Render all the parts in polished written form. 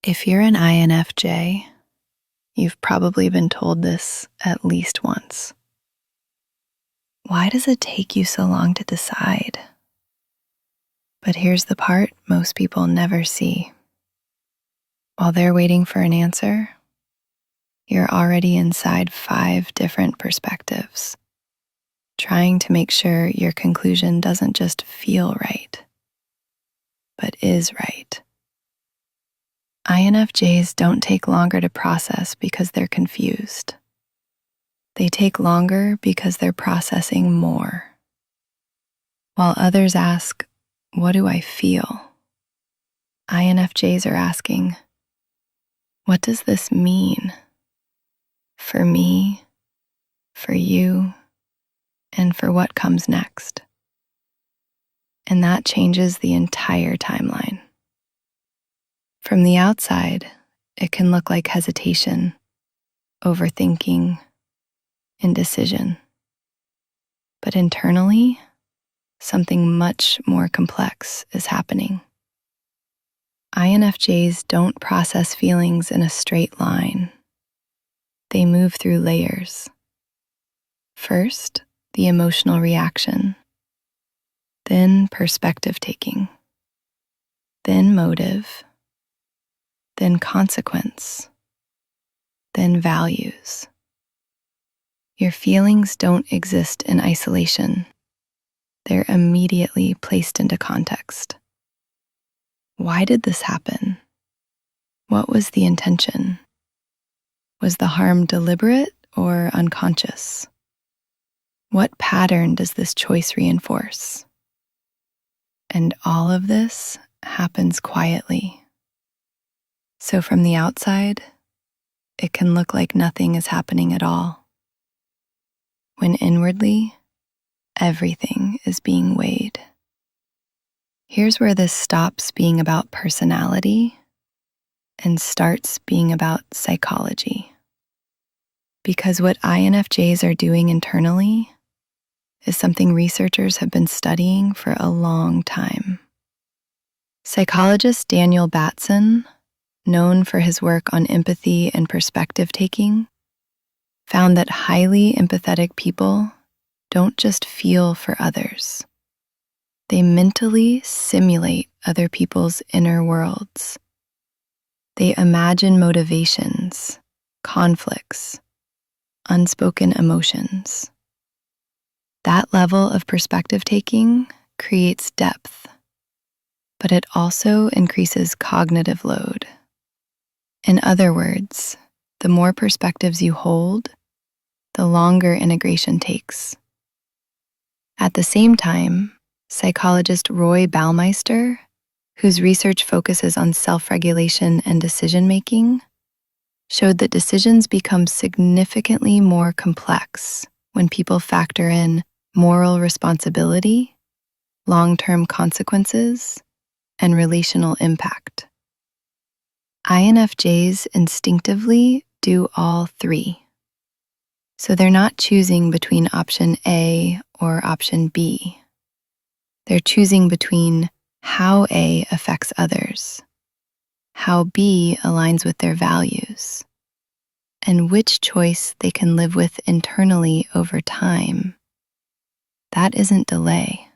If you're an INFJ, you've probably been told this at least once. Why does it take you so long to decide? But here's the part most people never see. While they're waiting for an answer, you're already inside 5 different perspectives, trying to make sure your conclusion doesn't just feel right, but is right. INFJs don't take longer to process because they're confused. They take longer because they're processing more. While others ask, "What do I feel?" INFJs are asking, "What does this mean? For me, for you, and for what comes next?" And that changes the entire timeline. From the outside, it can look like hesitation, overthinking, indecision. But internally, something much more complex is happening. INFJs don't process feelings in a straight line. They move through layers. First, the emotional reaction, then perspective taking, then motive, then consequence, then values. Your feelings don't exist in isolation. They're immediately placed into context. Why did this happen? What was the intention? Was the harm deliberate or unconscious? What pattern does this choice reinforce? And all of this happens quietly. So from the outside, it can look like nothing is happening at all, when inwardly, everything is being weighed. Here's where this stops being about personality and starts being about psychology. Because what INFJs are doing internally is something researchers have been studying for a long time. Psychologist Daniel Batson, known for his work on empathy and perspective taking, found that highly empathetic people don't just feel for others. They mentally simulate other people's inner worlds. They imagine motivations, conflicts, unspoken emotions. That level of perspective taking creates depth, but it also increases cognitive load. In other words, the more perspectives you hold, the longer integration takes. At the same time, psychologist Roy Baumeister, whose research focuses on self-regulation and decision-making, showed that decisions become significantly more complex when people factor in moral responsibility, long-term consequences, and relational impact. INFJs instinctively do all 3. So they're not choosing between option A or option B. They're choosing between how A affects others, how B aligns with their values, and which choice they can live with internally over time. That isn't delay.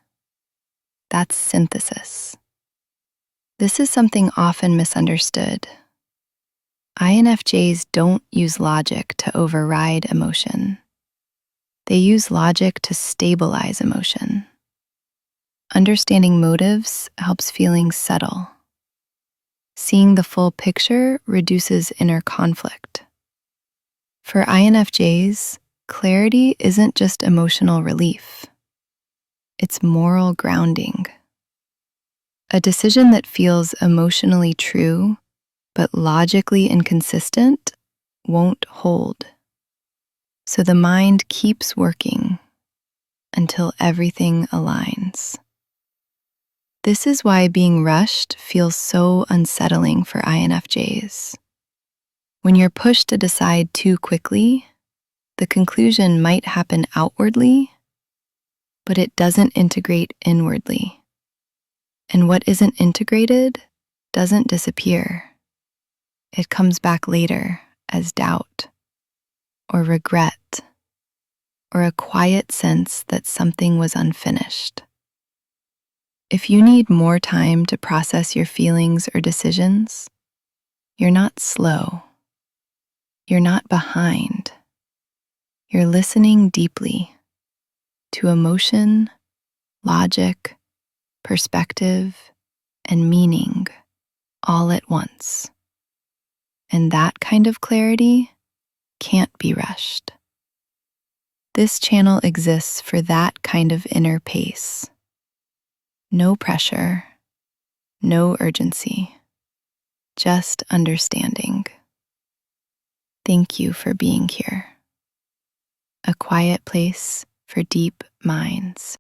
That's synthesis. This is something often misunderstood. INFJs don't use logic to override emotion. They use logic to stabilize emotion. Understanding motives helps feelings settle. Seeing the full picture reduces inner conflict. For INFJs, clarity isn't just emotional relief. It's moral grounding. A decision that feels emotionally true but logically inconsistent won't hold. So the mind keeps working until everything aligns. This is why being rushed feels so unsettling for INFJs. When you're pushed to decide too quickly, the conclusion might happen outwardly, but it doesn't integrate inwardly. And what isn't integrated doesn't disappear. It comes back later as doubt or regret or a quiet sense that something was unfinished. If you need more time to process your feelings or decisions, you're not slow. You're not behind. You're listening deeply to emotion, logic, perspective, and meaning all at once. And that kind of clarity can't be rushed. This channel exists for that kind of inner pace. No pressure, no urgency, just understanding. Thank you for being here. A quiet place for deep minds.